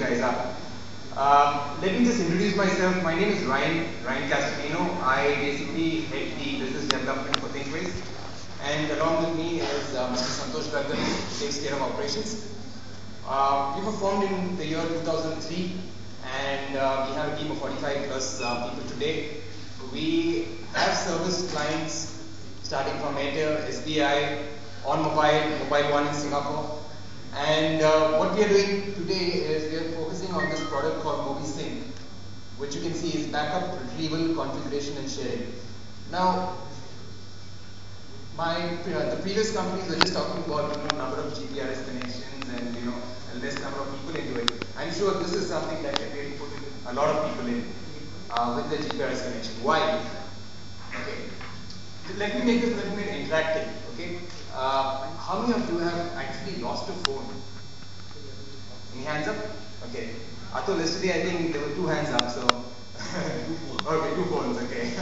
guys up. Let me just introduce myself. My name is Ryan Castellino. I basically head the business development for ThinkWays. And along with me is Mr. Santosh Gargal, who takes care of operations. We were formed in the year 2003, and we have a team of 45 plus people today. We have serviced clients starting from Airtel, SBI, on Mobile One in Singapore. And what we are doing today is we are focusing on this product called MobiSync, which you can see is backup, retrieval, configuration, and sharing. Now, the previous companies were just talking about number of GPRS connections and a less number of people into it. I'm sure this is something that can really put a lot of people in with the GPRS connection. Why? Okay. Let me make this a little bit interactive. Okay. How many of you have actually lost a phone? Any hands up? Okay. Atul, yesterday I think there were 2 hands up. So okay, 2 phones. Okay.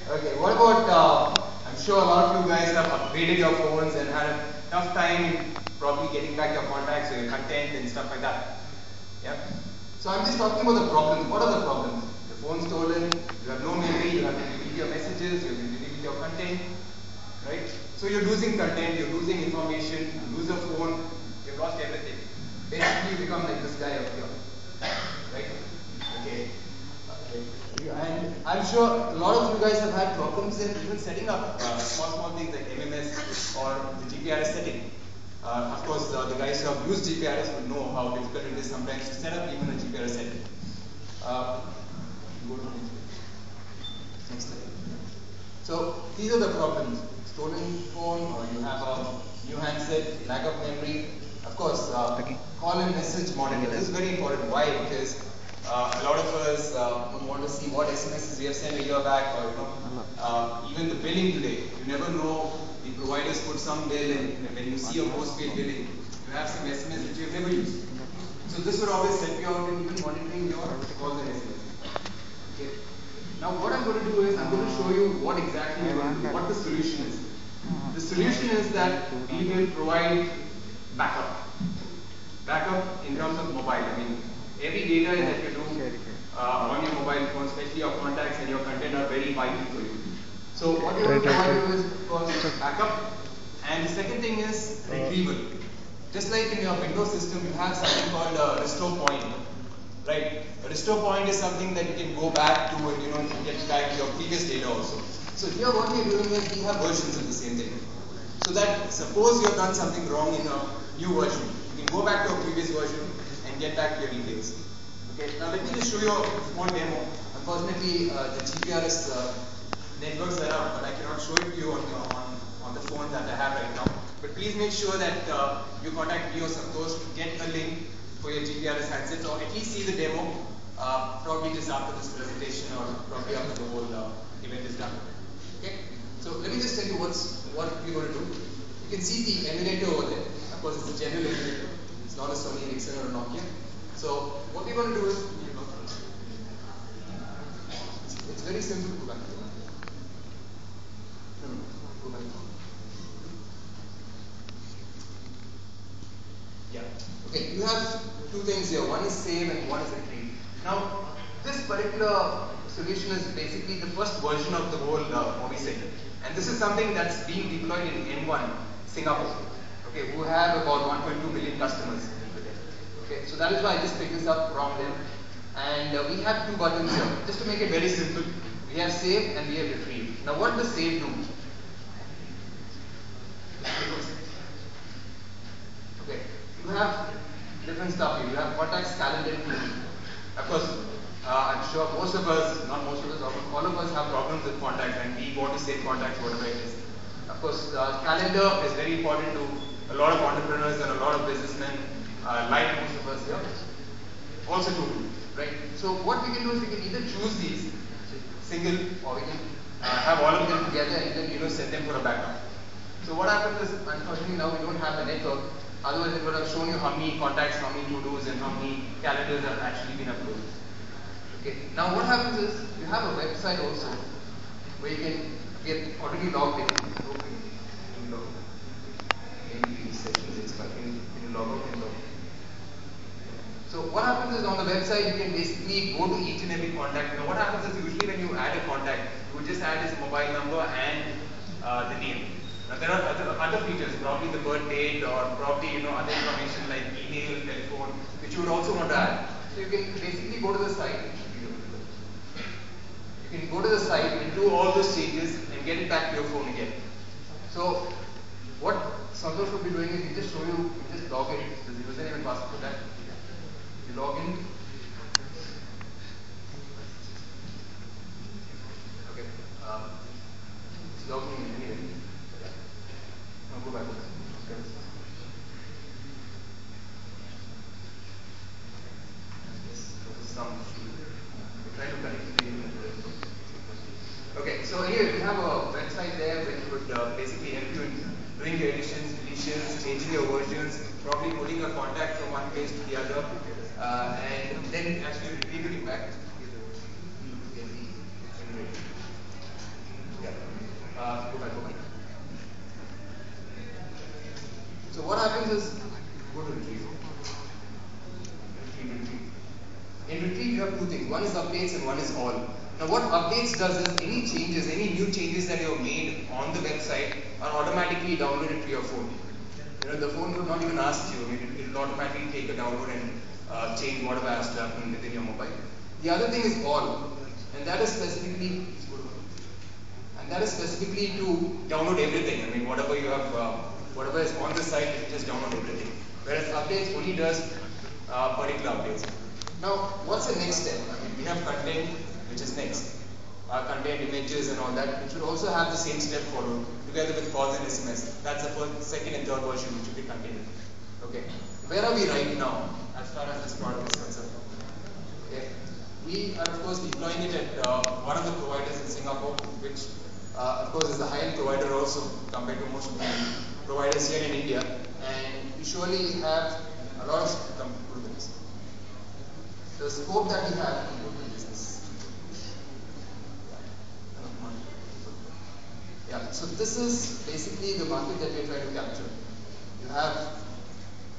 Okay. What about? I'm sure a lot of you guys have upgraded your phones and had a tough time probably getting back your contacts or your content and stuff like that. Yeah. So I'm just talking about the problems. What are the problems? The phone's stolen. You have no memory. You have to delete your messages. You have to delete your content. Right? So you're losing content, you're losing information, you lose a phone, you've lost everything. Basically you become like this guy up here. Right? Okay. And I'm sure a lot of you guys have had problems in even setting up small things like MMS or the GPRS setting. Of course, the guys who have used GPRS will know how difficult it is sometimes to set up even a GPRS setting. Go to next slide. So these are the problems. Stolen phone, or you have a new handset, lack of memory. Of course, call and message monitor. This is very important. Why? Because a lot of us would want to see what SMSs we have sent a year back, or even the billing today. You never know. The providers put some bill, and when you see a postpaid billing, you have some SMS which you have never used. So this would always help you out in even monitoring your calls and SMS. Okay. Now what I'm going to do is I'm going to show you what exactly we're going to do, what the solution is. The solution is that we will provide backup. Backup in terms of mobile. I mean, every data that you do on your mobile phone, especially your contacts and your content, are very vital for you. So what you want to provide is called backup. And the second thing is retrieval. Just like in your Windows system, you have something called a restore point. Right? A restore point is something that you can go back to and get back your previous data also. So here what we are doing is we have versions of the same thing. So that suppose you have done something wrong in a new version, you can go back to a previous version and get back your details. Okay. Now let me just show you a small demo. Unfortunately, the GPRS networks are out, but I cannot show it to you on the phone that I have right now. But please make sure that you contact me or Santosh to get a link for your GPRS handset, or at least see the demo probably just after this presentation or probably after the whole event is done. Okay? So let me just tell you what we're going to do. You can see the emulator over there. Of course, it's a general emulator. It's not a Sony Ericsson or a Nokia. So what we're going to do is it's very simple to go back. Go back. Yeah. Okay, you have 2 things here. One is save and one is retrieve. Now, this particular solution is basically the first version of the whole MobiSync. And this is something that's being deployed in N1, Singapore, okay, who have about 1.2 million customers. Okay, so that is why I just picked this up from them. And we have 2 buttons here. Just to make it very simple, we have save and we have retrieve. Now, what does save do? Okay, you have different stuff here. You have contacts, calendar, and TV. Of course, I'm sure most of us, not most of us, all of us have problems with contacts, and we want to save contacts, whatever it is. Of course, calendar is very important to a lot of entrepreneurs and a lot of businessmen, like most of us here. Also to right? So what we can do is we can either choose these single, or we can have all of them together and then set them for a backup. So what happens is, unfortunately now we don't have the network. Otherwise it would have shown you how many contacts, how many to-dos, and how many calendars have actually been uploaded. Okay. Now what happens is, you have a website also where you can get already logged in. So what happens is on the website you can basically go to each and every contact. Now what happens is usually when you add a contact, you would just add his mobile number and the name. Now there are other features, probably the birth date or probably other information like email, telephone, which you would also want to add. So you can basically go to the site. You can go to the site and do all those changes and get it back to your phone again. So what Santosh will be doing is he just show you, you just log in, the username and password for that. You log in. Okay. It's logging in anyway. Now go back. Okay. Some issue. We're trying to connect to you. Okay, so here we have a website there which would basically help you in doing your additions, deletions, changing your versions, probably putting a contact from one place to the other, and then actually retrieving it back. Yeah. Go back, go back. So what happens is, go to retrieve. In retrieve you have two things. One is updates and one is all. Now what updates does is any changes, any new changes that you have made on the website are automatically downloaded to your phone. The phone will not even ask you. I mean, it will automatically take a download and change whatever has to happen within your mobile. The other thing is all, and that is specifically to download everything. I mean, whatever you have, whatever is on the site, you just download everything. Whereas updates only does particular updates. Now, what's the next step? I mean, we have content, which is next. Content, images, and all that, which will also have the same step followed, together with calls and SMS. That's the first, second, and third version, which will be continued. Okay. Where are we right now, as far as this product is concerned? Okay. We are, of course, deploying it at one of the providers in Singapore, which, of course, is a high-end provider also compared to most of the providers here in India. And we surely have a lot of improvements. The scope that we have in local business. Yeah, so this is basically the market that we are trying to capture. You have,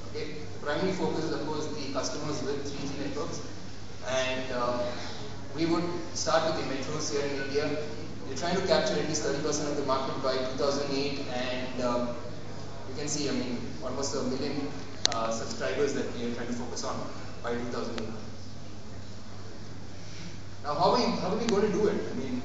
okay, the primary focus is, of course, the customers with 3G networks. And we would start with the metros here in India. We're trying to capture at least 30% of the market by 2008. And you can see, I mean, almost 1 million subscribers that we are trying to focus on by 2008. Now, how are we going to do it? I mean,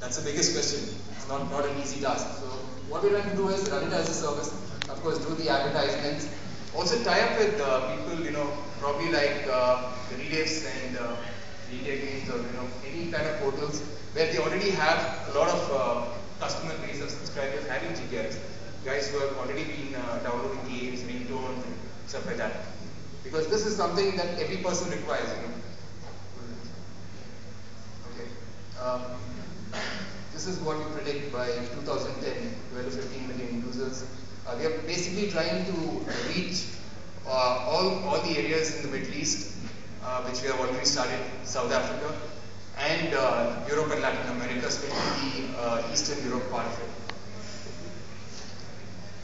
that's the biggest question. It's not an easy task. So, what we're trying to do is run it as a service. Of course, do the advertisements. Also, tie up with people, probably like the Reliefs and Media Games or any kind of portals where they already have a lot of customer base of subscribers having GPRS. Guys who have already been downloading games, ringtones, and stuff like that. Because this is something that every person requires. This is what we predict by 2010, 12 to 15 million users. We are basically trying to reach all the areas in the Middle East, which we have already started, South Africa, and Europe and Latin America, especially the Eastern Europe part of it.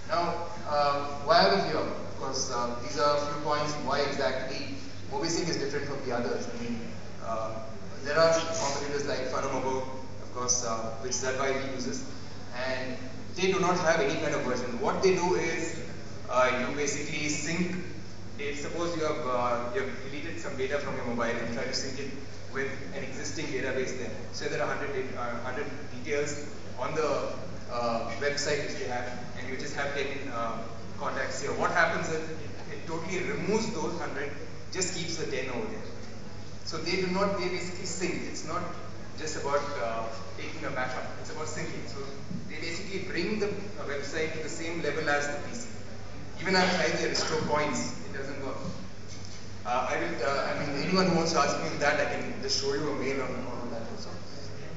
Now, why are we here? Of course, these are a few points why exactly MobiSync is different from the others. I mean, there are competitors like Funomobo, of course, which ZYV uses, and they do not have any kind of version. What they do is you basically sync. If suppose you have deleted some data from your mobile and try to sync it with an existing database there. So there are 100 details on the website which they have, and you just have 10 contacts here. What happens is it totally removes those 100, just keeps the 10 over there. So they basically sync. It's not just about taking a backup, it's about syncing. So they basically bring the website to the same level as the PC. Even I've tried the restore points, it doesn't work. I mean, anyone who wants to ask me that, I can just show you a mail on that also.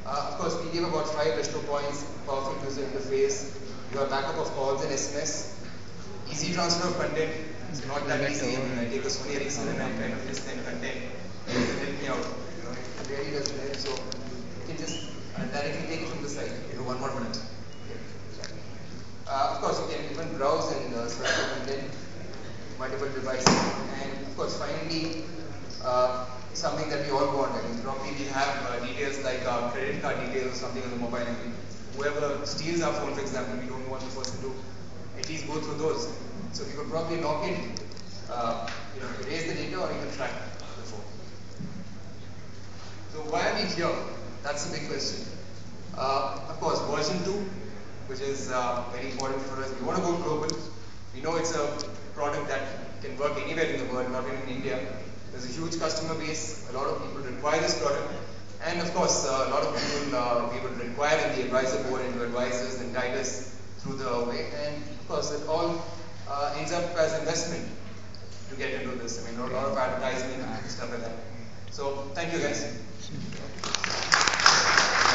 Of course, we give about 5 restore points, powerful user interface, you have backup of calls and SMS, easy transfer of content. It's not that easy. I mean, I take a Sony Ericsson and I kind of just send content. It doesn't help me out. It really doesn't help. So you can just directly take it from the site. You have 1 more minute. Okay. Of course, you can even browse and search for content, multiple devices, and course, finally, something that we all want. I mean, probably we have details like credit card details or something on the mobile. I mean, whoever steals our phone, for example, we don't want the person to at least go through those. So we could probably lock it, erase the data or even track the phone. So why are we here? That's the big question. Of course, version 2, which is very important for us. We want to go global. We know it's a product that can work anywhere in the world, not even in India. There's a huge customer base. A lot of people require this product. And of course, a lot of people we would require in the advisor board and to advise us and guide us through the way. And of course, it all ends up as investment to get into this. I mean, a lot of advertisement and stuff like that. So, thank you guys.